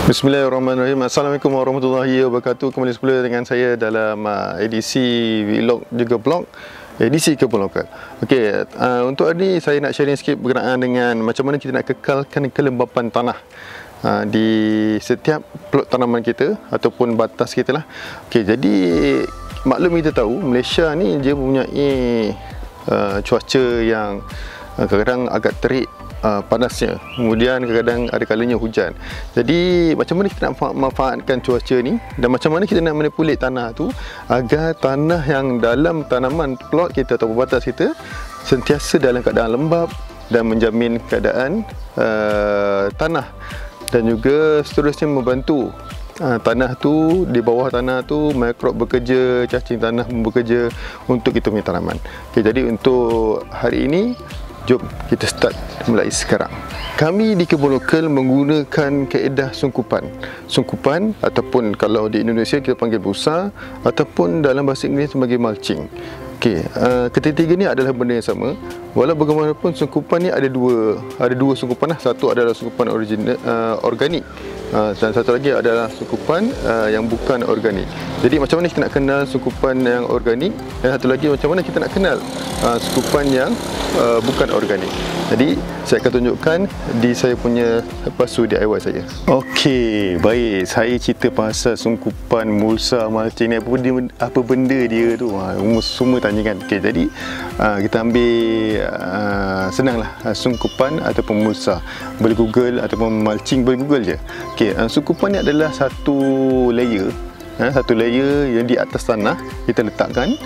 Bismillahirrahmanirrahim. Assalamualaikum warahmatullahi wabarakatuh. Kembali semula dengan saya dalam edisi vlog juga blog, edisi kebun lokal. Okey, untuk hari ini saya nak sharing sikit berkenaan dengan macam mana kita nak kekalkan kelembapan tanah di setiap plot tanaman kita ataupun batas kita lah. Okey, jadi maklum kita tahu Malaysia ni dia mempunyai cuaca yang kadang-kadang agak terik, panasnya, kemudian kadang-kadang ada kalanya hujan. Jadi macam mana kita nak manfaatkan cuaca ni dan macam mana kita nak manipulate tanah tu agar tanah yang dalam tanaman plot kita atau batas kita sentiasa dalam keadaan lembap dan menjamin keadaan tanah, dan juga seterusnya membantu tanah tu, di bawah tanah tu mikrob bekerja, cacing tanah bekerja untuk kita punya tanaman. Okay, jadi untuk hari ini jom kita start mulai sekarang. Kami di kebun lokal menggunakan kaedah sungkupan. Sungkupan ataupun kalau di Indonesia kita panggil busa ataupun dalam bahasa Inggeris sebagai mulching. Okey, ketiga ni adalah benda yang sama. Walau bagaimanapun sungkupan ni ada dua sungkupan lah. Satu adalah sungkupan organik, dan satu lagi adalah sungkupan yang bukan organik. Jadi macam mana kita nak kenal sungkupan yang organik, dan satu lagi macam mana kita nak kenal sungkupan yang bukan organik. Jadi saya akan tunjukkan di saya punya pasu DIY saya. Okey, baik, saya cerita pasal sungkupan mulsa mulching ni, apa benda dia tu, semua tanya kan. Okey, jadi kita ambil senanglah sungkupan ataupun mulsa. Boleh Google ataupun mulching boleh Google je. Okey, sungkupan ni adalah satu layer yang di atas tanah kita letakkan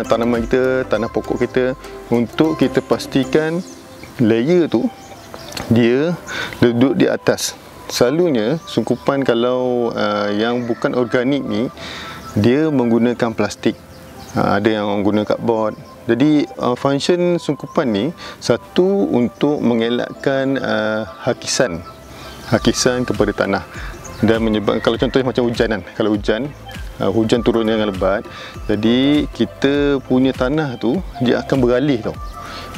tanaman kita, tanah pokok kita, untuk kita pastikan layer tu dia duduk di atas. Selalunya sungkupan kalau yang bukan organik ni dia menggunakan plastik, ada yang menggunakan cardboard. Jadi function sungkupan ni satu untuk mengelakkan hakisan kepada tanah, dan menyebabkan, kalau contohnya macam hujan kan, kalau hujan turun dengan lebat, jadi kita punya tanah tu dia akan beralih tau.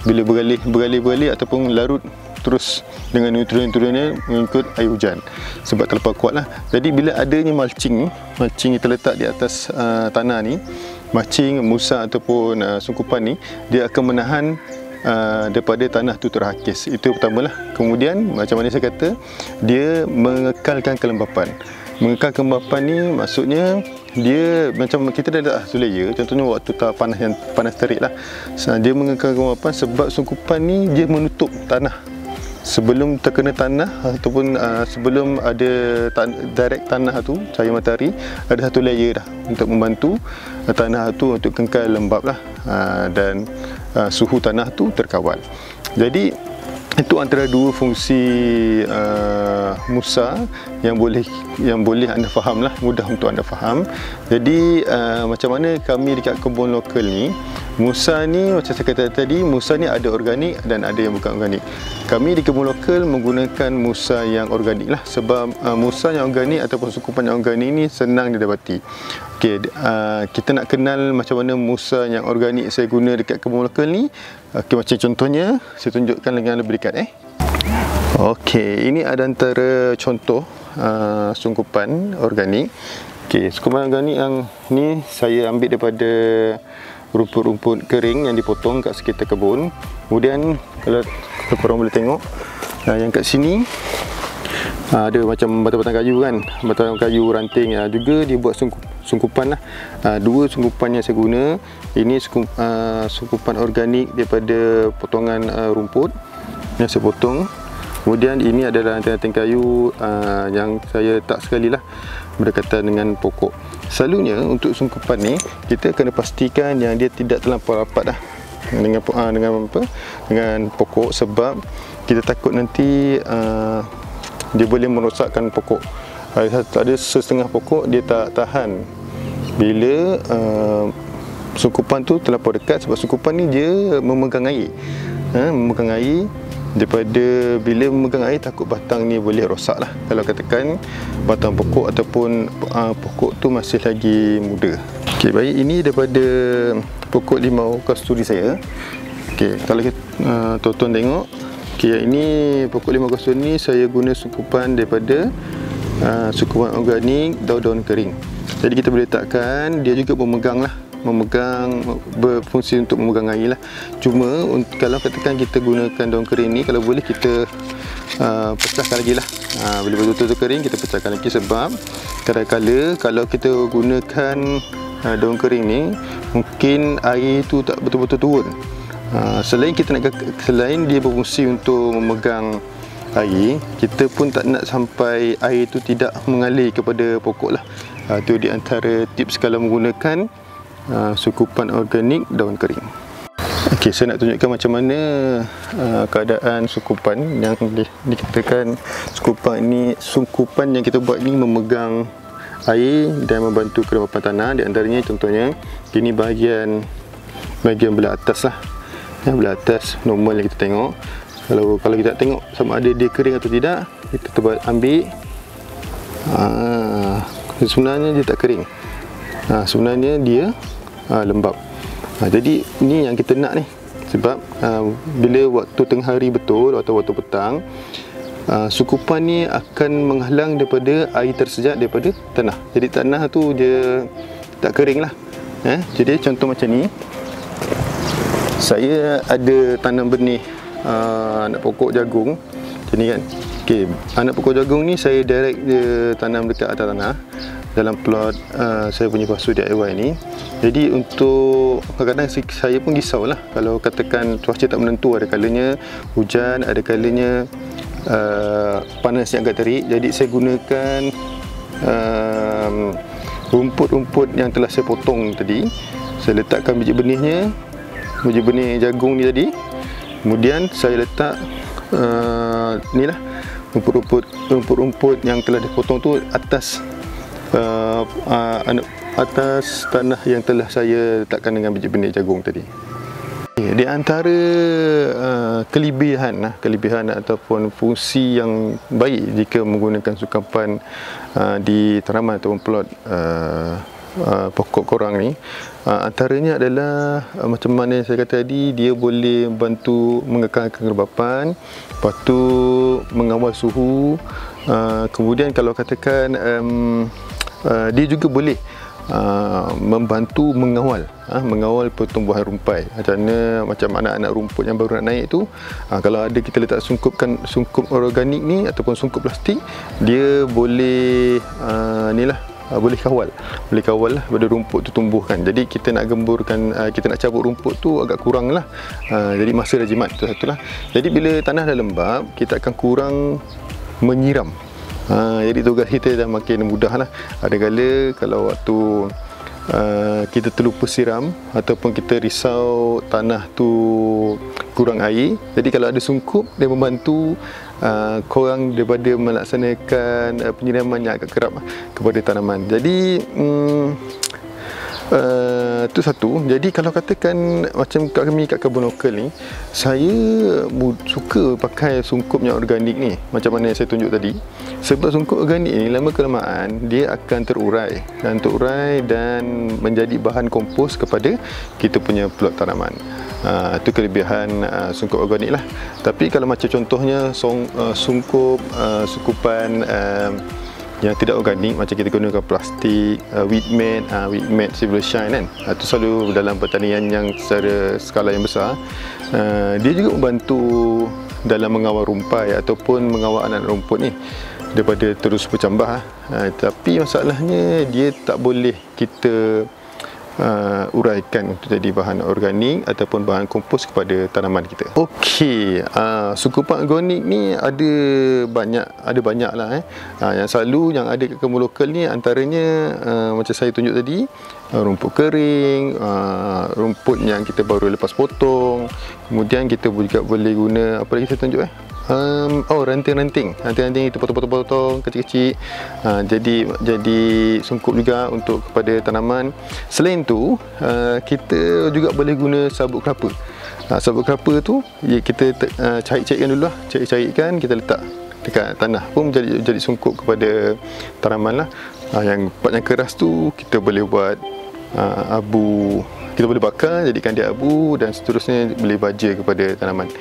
Bila beralih ataupun larut terus dengan nutrien-nutriennya mengikut air hujan, sebab terlalu kuat lah. Jadi bila adanya mulching kita letak di atas tanah ni, mulching mulsa ataupun sungkupan ni, dia akan menahan daripada tanah tu terhakis. Itu pertama lah. Kemudian macam mana saya kata, dia mengekalkan kelembapan. Mengekalkan kelembapan ni maksudnya dia macam kita dah letak satu layer, contohnya waktu panas yang panas terik lah, dia mengekalkan kelembapan sebab sungkupan ni dia menutup tanah sebelum terkena tanah ataupun sebelum ada direct tanah tu, cahaya matahari, ada satu layer dah untuk membantu tanah tu untuk kekal lembap lah, dan suhu tanah tu terkawal. Jadi itu antara dua fungsi musa yang boleh anda faham lah, mudah untuk anda faham. Jadi macam mana kami dekat kebun lokal ni, musa ni macam saya kata tadi, musa ni ada organik dan ada yang bukan organik. Kami di kebun lokal menggunakan musa yang organik lah, sebab musa yang organik ataupun sungkupan yang organik ni senang didapati. Okey, kita nak kenal macam mana musa yang organik saya guna dekat kebun lokal ni. Okey, macam contohnya saya tunjukkan dengan lebih dekat. Okey, ini ada antara contoh sungkupan organik. Okey, sungkupan organik yang ni saya ambil daripada rumput-rumput kering yang dipotong kat sekitar kebun. Kemudian kalau korang boleh tengok, yang kat sini ada macam batang-batang kayu kan, batang kayu ranting, juga dia buat sungkupan lah. Dua sungkupan yang saya guna ini sungkupan organik daripada potongan rumput yang saya potong. Kemudian ini adalah ranting-ranting kayu yang saya letak sekali lah berdekatan dengan pokok. Selalunya untuk sungkupan ni kita kena pastikan yang dia tidak terlampau rapat lah dengan pokok, sebab kita takut nanti dia boleh merosakkan pokok. Ada setengah pokok dia tak tahan bila sungkupan tu terlampau dekat, sebab sungkupan ni dia memegang air, daripada bila memegang air takut batang ni boleh rosak lah, kalau katakan batang pokok ataupun pokok tu masih lagi muda. Okey, baik, ini daripada pokok limau kasturi saya. Okey, kalau tuan-tuan tengok, okey, ini pokok limau kasturi ni saya guna sungkupan daripada sukupan organik, daun-daun kering. Jadi kita boleh letakkan, dia juga berfungsi untuk memegang air lah. Cuma kalau katakan kita gunakan daun kering ni, kalau boleh kita pecahkan lagi lah. Bila betul-betul kering, kita pecahkan lagi, sebab kadang-kadang kalau kita gunakan daun kering ni, mungkin air tu tak betul-betul turun. Selain dia berfungsi untuk memegang air, kita pun tak nak sampai air tu tidak mengalir kepada pokok lah. Itu di antara tips kalau menggunakan sukupan organik daun kering. Okey, saya nak tunjukkan macam mana keadaan sukupan yang dikatakan sukupan yang kita buat ni memegang air dan membantu kelembapan tanah. Di antaranya contohnya ini bahagian belah atas lah. Belah atas normal yang kita tengok. Kalau kita tengok sama ada dia kering atau tidak, kita ambil. Sebenarnya dia tak kering. Sebenarnya dia lembab. Jadi ni yang kita nak ni. Sebab bila waktu tengah hari betul atau waktu petang, sukupan ni akan menghalang daripada air tersejat daripada tanah. Jadi tanah tu dia tak kering lah. Jadi contoh macam ni, saya ada tanam benih anak pokok jagung macam ni kan. Okey, anak pokok jagung ni saya direct dia tanam dekat atas tanah dalam plot saya punya pasu DIY ni. Jadi untuk kadang-kadang saya pun risau lah kalau katakan cuaca tak menentu, ada kalanya hujan, ada kalanya panas yang agak terik. Jadi saya gunakan rumput-rumput yang telah saya potong tadi. Saya letakkan biji benih jagung ni tadi. Kemudian saya letak ni lah rumput-rumput yang telah dipotong tu atas tanah yang telah saya letakkan dengan biji benih jagung tadi. Di antara kelebihan ataupun fungsi yang baik jika menggunakan sukupan di tanaman ataupun plot pokok korang ni, antaranya adalah macam mana saya kata tadi, dia boleh bantu mengekalkan kelembapan, lepas tu mengawal suhu, kemudian kalau katakan dia juga boleh membantu mengawal pertumbuhan rumpai. Macam anak-anak rumput yang baru nak naik tu, kalau ada kita letak sungkup organik ni ataupun sungkup plastik, dia boleh boleh kawal lah pada rumput tu tumbuh kan. Jadi kita nak kita nak cabut rumput tu agak kurang lah. Jadi masa dah jimat tu satu lah. Jadi bila tanah dah lembab, kita akan kurang menyiram. Jadi tugas kita dah makin mudah lah. Ada kala kalau waktu kita terlupa siram ataupun kita risau tanah tu kurang air, jadi kalau ada sungkup, dia membantu korang daripada melaksanakan penyiraman yang agak kerap kepada tanaman. Jadi itu satu. Jadi kalau katakan macam kami kat kebun lokal ni, saya suka pakai sungkup yang organik ni, macam mana yang saya tunjuk tadi. Sebab sungkup organik ni lama kelamaan dia akan terurai dan menjadi bahan kompos kepada kita punya plot tanaman. Itu kelebihan sungkup organik lah. Tapi kalau macam contohnya sukupan yang tidak organik, macam kita gunakan plastik, Weedmate Silver Shine kan, itu selalu dalam pertanian yang secara skala yang besar. Dia juga membantu dalam mengawal rumpai ataupun mengawal anak rumput ni daripada terus bercambah. Tapi masalahnya dia tak boleh kita uraikan untuk jadi bahan organik ataupun bahan kompos kepada tanaman kita. Okey, sukupan organik ni ada banyak lah. Yang selalu yang ada kat kebun lokal ni antaranya macam saya tunjuk tadi, rumput kering, rumput yang kita baru lepas potong. Kemudian kita juga boleh guna apa lagi saya tunjuk ranting-ranting itu potong-potong kecil-kecil, jadi sungkup juga untuk kepada tanaman. Selain tu kita juga boleh guna sabut kelapa. Sabut kelapa tu kita cair-cairkan dulu lah, cair-cairkan kita letak dekat tanah pun jadi sungkup kepada tanaman lah. Yang part yang keras tu kita boleh buat abu, kita boleh bakar jadikan dia abu dan seterusnya boleh baja kepada tanaman.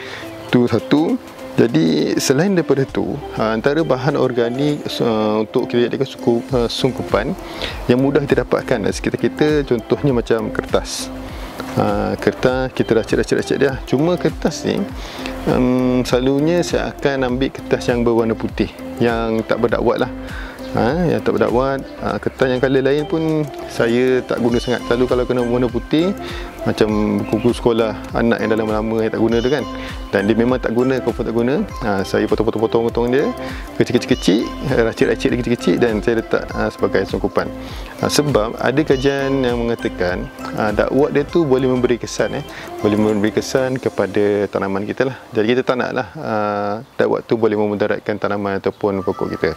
Itu satu. Jadi selain daripada tu, antara bahan organik untuk kita jadikan sungkupan yang mudah kita dapatkan di sekitar kita, contohnya macam kertas. Kertas kita racik dia. Cuma kertas ni selalunya saya akan ambil kertas yang berwarna putih, yang tak berdakwat lah. Yang tak berdakwat. Kertas yang colour lain pun saya tak guna sangat. Selalu kalau kena warna putih, macam buku sekolah anak yang dah lama-lama yang tak guna tu kan, dan dia memang tak guna, confirm tak guna, saya potong dia kecil-kecil, racik-racik dia kecil-kecil, dan saya letak sebagai sungkupan. Sebab ada kajian yang mengatakan dakwat dia tu boleh memberi kesan kepada tanaman kita lah. Jadi kita tak nak lah dakwat tu boleh memudaratkan tanaman ataupun pokok kita.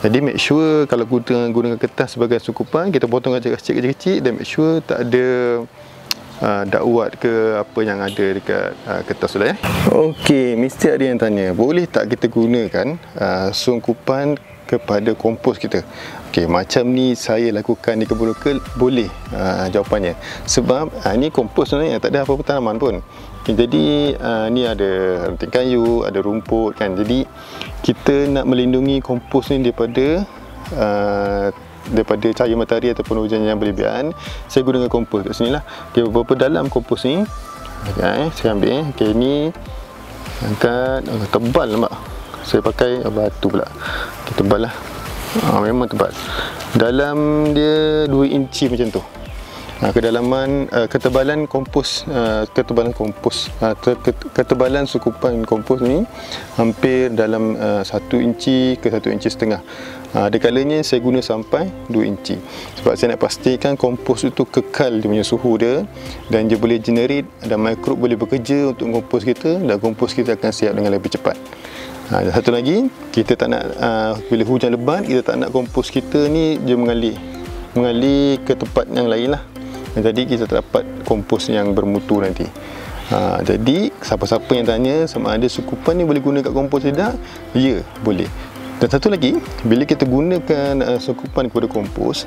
Jadi make sure kalau gunakan kertas sebagai sungkupan, kita potong racik-racik kecil-kecil, dan make sure tak ada dakwat ke apa yang ada dekat kertas tu lah ya. Okey, mesti ada yang tanya, boleh tak kita gunakan sungkupan kepada kompos kita? Okey, macam ni saya lakukan di kebun lokal, boleh jawapannya. Sebab ni kompos sebenarnya tak ada apa-apa tanaman pun. Okay, jadi ni ada ranting kayu, ada rumput kan. Jadi kita nak melindungi kompos ni daripada cahaya matahari ataupun hujan yang berlebihan, saya gunakan kompos kat sini lah. Okay, berapa dalam kompos ni? Okay, saya ambil. Okay, ni angkat, tebal nampak. Saya pakai batu pula. Okay, tebal lah. Memang tebal. Dalam dia 2 inci macam tu. Kedalaman ketebalan kompos, ketebalan sungkupan kompos ni hampir dalam 1 inci ke 1,5 inci. Ada kalanya saya guna sampai 2 inci. Sebab saya nak pastikan kompos itu kekal dia punya suhu dia, dan dia boleh generate, dan mikrob boleh bekerja untuk kompos kita, dan kompos kita akan siap dengan lebih cepat. Dan satu lagi, kita tak nak bila hujan lebat, kita tak nak kompos kita ni dia mengalir ke tempat yang lain lah. Jadi kita tak dapat kompos yang bermutu nanti. Jadi siapa-siapa yang tanya sama ada sungkupan ni boleh guna kat kompos tidak? Ya, boleh. Dan satu lagi, bila kita gunakan sungkupan kepada kompos,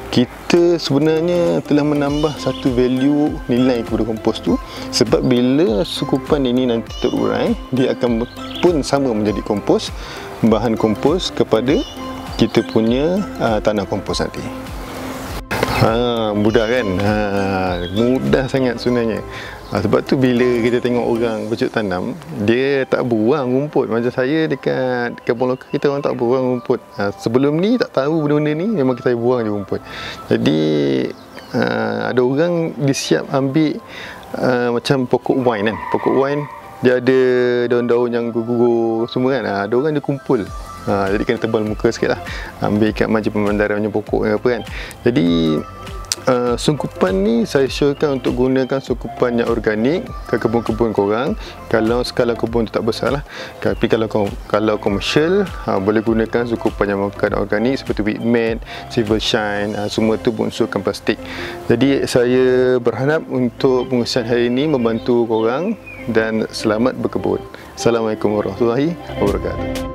kita sebenarnya telah menambah satu value nilai kepada kompos tu. Sebab bila sungkupan ini nanti terurai, dia akan pun sama menjadi kompos, bahan kompos kepada kita punya tanah kompos nanti. Mudah kan? Mudah sangat sebenarnya. Sebab tu bila kita tengok orang bercocok tanam, dia tak buang rumput. Macam saya dekat kebun lokal kita, orang tak buang rumput. Sebelum ni tak tahu benda-benda ni, memang kita buang je rumput. Jadi ada orang dia siap ambil macam pokok wine kan. Pokok wine dia ada daun-daun yang gugur semua kan. Ada orang dia kumpul. Jadi kena tebal muka sikit lah, ambil kat macam pemandaran macam pokok ke apa kan. Jadi sungkupan ni saya syorkan untuk gunakan sungkupan yang organik ke kebun-kebun korang. Kalau skala kebun tu tak besar lah. Tapi kalau komersial, boleh gunakan sungkupan yang bukan organik seperti Weedmat, Silver Shine, semua tu berunsurkan plastik. Jadi saya berharap untuk pengurusan hari ini membantu korang, dan selamat berkebun. Assalamualaikum warahmatullahi wabarakatuh.